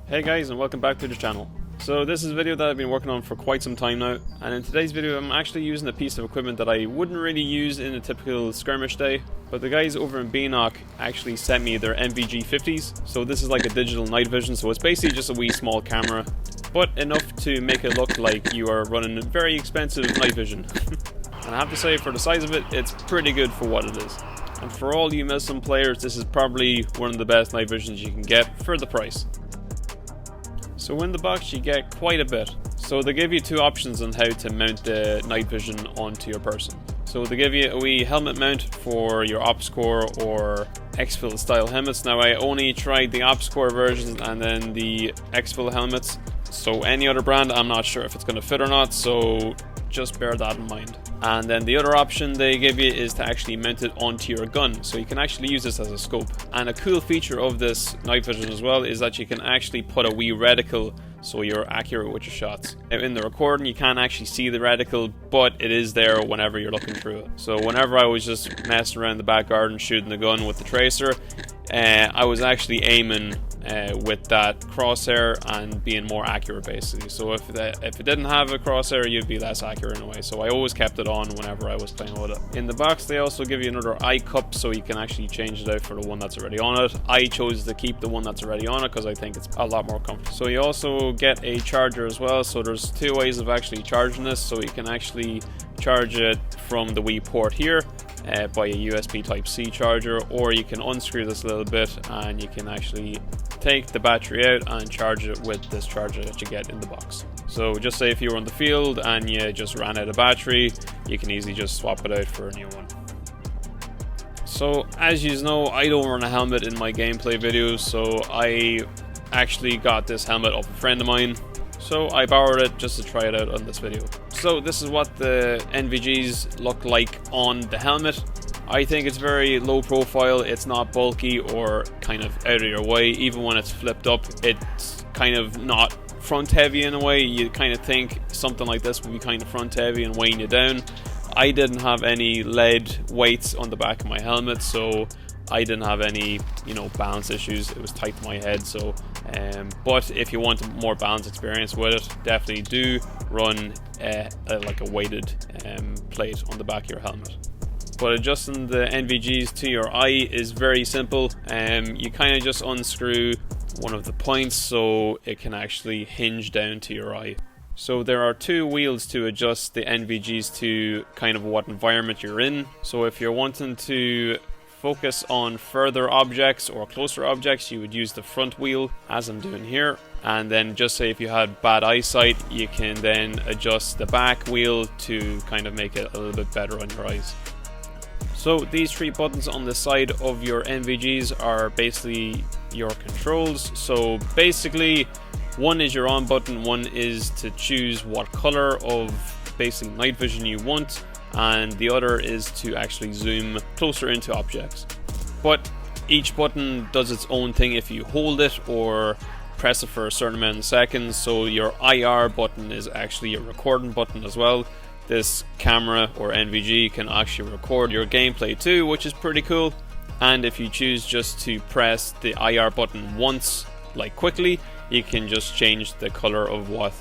Hey guys, and welcome back to the channel. So this is a video that I've been working on for quite some time now, and in today's video I'm actually using a piece of equipment that I wouldn't really use in a typical skirmish day, but the guys over in Binock actually sent me their NVG50s. So this is like a digital night vision, so it's basically just a wee small camera, but enough to make it look like you are running very expensive night vision. And I have to say, for the size of it, it's pretty good for what it is. And for all you Muslim players, this is probably one of the best night visions you can get for the price. So in the box you get quite a bit. So they give you two options on how to mount the night vision onto your person. So they give you a wee helmet mount for your OpsCore or Exfil style helmets. Now I only tried the OpsCore versions and then the Exfil helmets. So any other brand, I'm not sure if it's going to fit or not, so just bear that in mind. And then the other option they give you is to actually mount it onto your gun, so you can actually use this as a scope. And a cool feature of this night vision as well is that you can actually put a wee reticle so you're accurate with your shots. Now in the recording you can't actually see the reticle, but it is there whenever you're looking through it. So whenever I was just messing around the back garden shooting the gun with the tracer, I was actually aiming with that crosshair and being more accurate basically. So if it didn't have a crosshair, you'd be less accurate in a way. So I always kept it on whenever I was playing with it. In the box they also give you another eye cup, so you can actually change it out for the one that's already on it. I chose to keep the one that's already on it because I think it's a lot more comfortable. So you also get a charger as well. So there's two ways of actually charging this. So you can actually charge it from the wee port here by a USB Type-C charger, or you can unscrew this a little bit and you can actually take the battery out and charge it with this charger that you get in the box. So just say if you were on the field and you just ran out of battery, you can easily just swap it out for a new one. So as you know, I don't run a helmet in my gameplay videos, so I actually got this helmet off a friend of mine. So I borrowed it just to try it out on this video. So this is what the NVGs look like on the helmet. I think it's very low profile, it's not bulky or kind of out of your way. Even when it's flipped up, it's kind of not front heavy in a way. You kind of think something like this would be kind of front heavy and weighing you down. I didn't have any lead weights on the back of my helmet, so I didn't have any, balance issues. It was tight to my head, so but if you want a more balanced experience with it, definitely do run like a weighted plate on the back of your helmet. But adjusting the NVGs to your eye is very simple. You kind of just unscrew one of the points so it can actually hinge down to your eye. So there are two wheels to adjust the NVGs to kind of what environment you're in. So if you're wanting to focus on further objects or closer objects, you would use the front wheel, as I'm doing here. And then just say if you had bad eyesight, you can then adjust the back wheel to kind of make it a little bit better on your eyes. So these three buttons on the side of your NVGs are basically your controls. So basically, one is your on button, one is to choose what color of basically night vision you want, and the other is to actually zoom closer into objects. But each button does its own thing if you hold it or press it for a certain amount of seconds. So your IR button is actually a recording button as well. This camera or NVG can actually record your gameplay too, which is pretty cool. And if you choose just to press the IR button once, like quickly, you can just change the color of what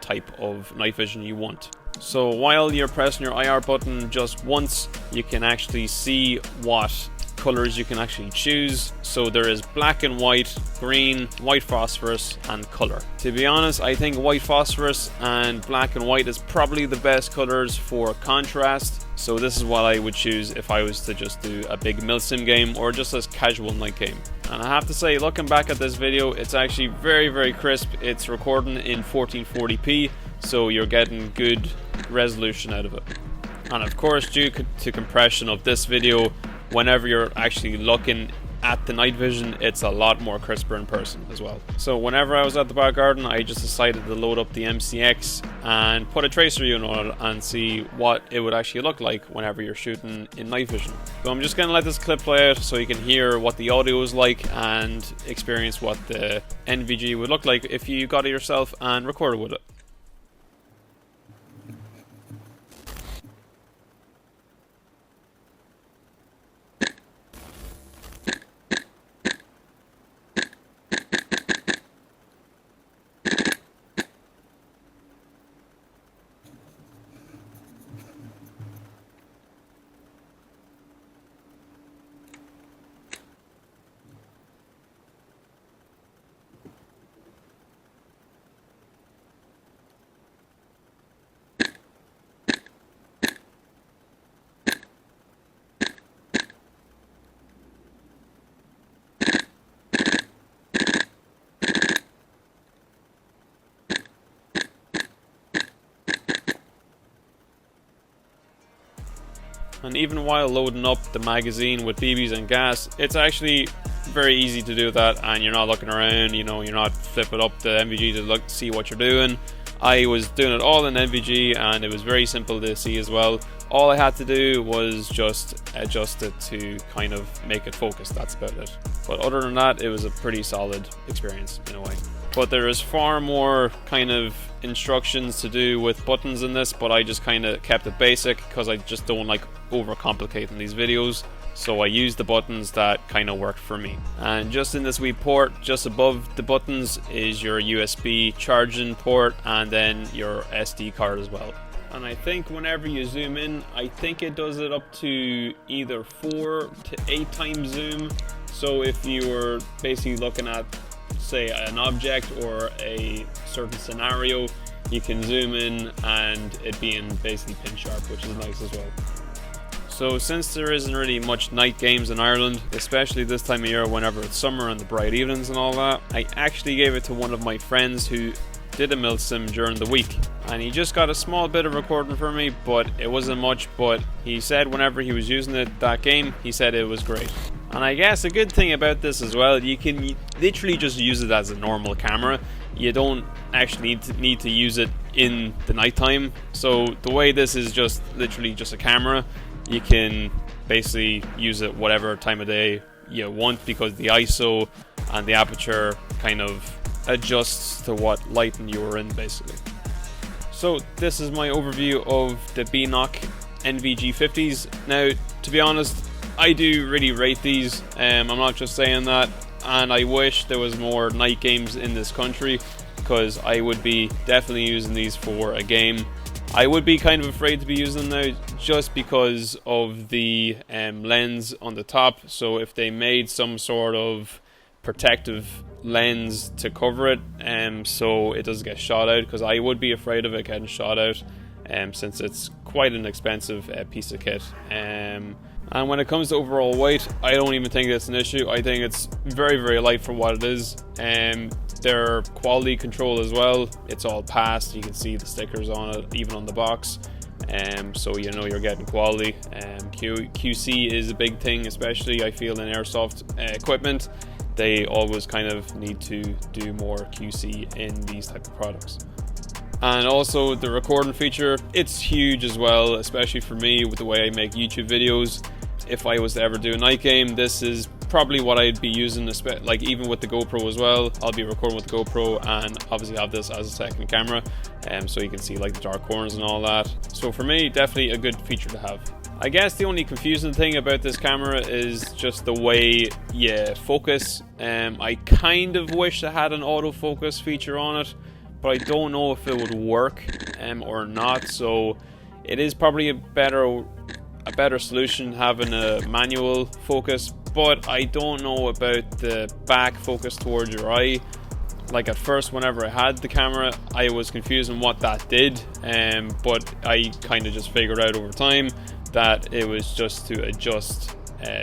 type of night vision you want. So while you're pressing your IR button just once, you can actually see what colors you can actually choose. So there is black and white, green, white phosphorus, and color. To be honest, I think white phosphorus and black and white is probably the best colors for contrast. So this is what I would choose if I was to just do a big milsim game or just a casual night game. And I have to say, looking back at this video, it's actually very, very crisp. It's recording in 1440p, so you're getting good resolution out of it. And of course, due to compression of this video, whenever you're actually looking at the night vision, it's a lot more crisper in person as well. So whenever I was at the back garden, I just decided to load up the MCX and put a tracer unit on it and see what it would actually look like whenever you're shooting in night vision. So I'm just going to let this clip play out so you can hear what the audio is like and experience what the NVG would look like if you got it yourself and recorded with it. and even while loading up the magazine with BBs and gas, it's actually very easy to do that, and you're not looking around, you know, you're not flipping up the NVG to look see what you're doing. I was doing it all in NVG, and it was very simple to see as well. All I had to do was just adjust it to kind of make it focus, that's about it. But other than that, it was a pretty solid experience in a way. But there is far more kind of instructions to do with buttons in this, but I just kind of kept it basic because I just don't like overcomplicating these videos. So I used the buttons that kind of worked for me. And just in this wee port, just above the buttons is your USB charging port and then your SD card as well. And I think whenever you zoom in, I think it does it up to either 4 to 8 times zoom. So if you were basically looking at, say, an object or a certain scenario, you can zoom in and it being basically pin sharp, which is nice as well. So since there isn't really much night games in Ireland, especially this time of year whenever it's summer and the bright evenings and all that, I actually gave it to one of my friends who did a milsim during the week, and he just got a small bit of recording for me, but it wasn't much. But he said whenever he was using it that game, he said it was great. And I guess a good thing about this as well, you can literally just use it as a normal camera. You don't actually need to use it in the nighttime. So the way this is just literally just a camera, you can basically use it whatever time of day you want, because the ISO and the aperture kind of adjusts to what lighting you are in basically. So this is my overview of the Binock NVG50s. Now, to be honest, I do really rate these. I'm not just saying that, and I wish there was more night games in this country, because I would be definitely using these for a game. I would be kind of afraid to be using them now just because of the lens on the top. So if they made some sort of protective lens to cover it so it doesn't get shot out, because I would be afraid of it getting shot out since it's quite an expensive piece of kit. And when it comes to overall weight, I don't even think it's an issue. I think it's very, very light for what it is. Their quality control as well, it's all passed. You can see the stickers on it, even on the box. So you know you're getting quality. QC is a big thing, especially I feel in airsoft equipment. They always kind of need to do more QC in these type of products. And also the recording feature, it's huge as well, especially for me with the way I make YouTube videos. If I was to ever do a night game, this is probably what I'd be using, like even with the GoPro as well. I'll be recording with the GoPro and obviously have this as a second camera, so you can see like the dark corners and all that. So for me, definitely a good feature to have. I guess the only confusing thing about this camera is just the way you focus. I kind of wish I had an autofocus feature on it, but I don't know if it would work or not. So it is probably a better solution having a manual focus, but I don't know about the back focus towards your eye. Like at first, whenever I had the camera, I was confused on what that did, but I kind of just figured out over time that it was just to adjust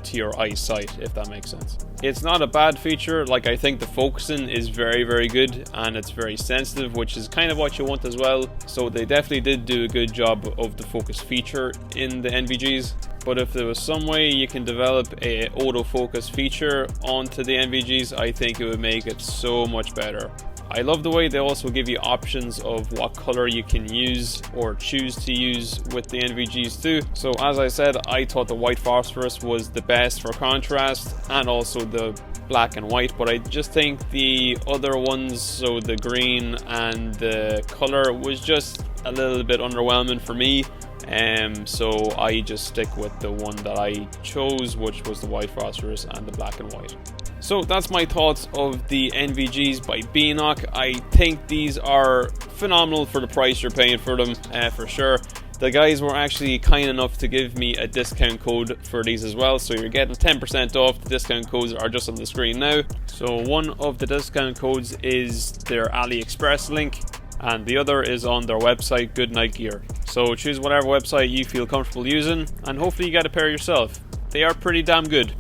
to your eyesight, if that makes sense. It's not a bad feature. Like, I think the focusing is very, very good, and it's very sensitive, which is kind of what you want as well. So they definitely did do a good job of the focus feature in the NVGs. But if there was some way you can develop a autofocus feature onto the NVGs, I think it would make it so much better. I love the way they also give you options of what color you can use or choose to use with the NVGs too. So as I said, I thought the white phosphorus was the best for contrast, and also the black and white, but I just think the other ones, so the green and the color, was just a little bit underwhelming for me. So I just stick with the one that I chose, which was the white phosphorus and the black and white. So that's my thoughts of the NVGs by Binock. I think these are phenomenal for the price you're paying for them, for sure. The guys were actually kind enough to give me a discount code for these as well, so you're getting 10% off. The discount codes are just on the screen now. So one of the discount codes is their AliExpress link, and the other is on their website, GoodNite Gear. So choose whatever website you feel comfortable using, and hopefully you get a pair yourself. They are pretty damn good.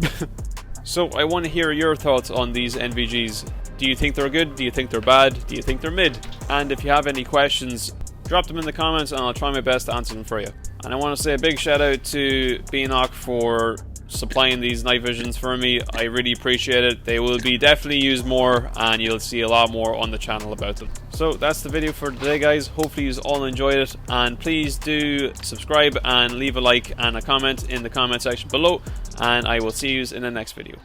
So I want to hear your thoughts on these NVGs. Do you think they're good? Do you think they're bad? Do you think they're mid? And if you have any questions, drop them in the comments and I'll try my best to answer them for you. And I want to say a big shout out to Binock for supplying these night visions for me. I really appreciate it. They will be definitely used more, and you'll see a lot more on the channel about them. So that's the video for today, guys. Hopefully you all enjoyed it, and please do subscribe and leave a like and a comment in the comment section below, and I will see you in the next video.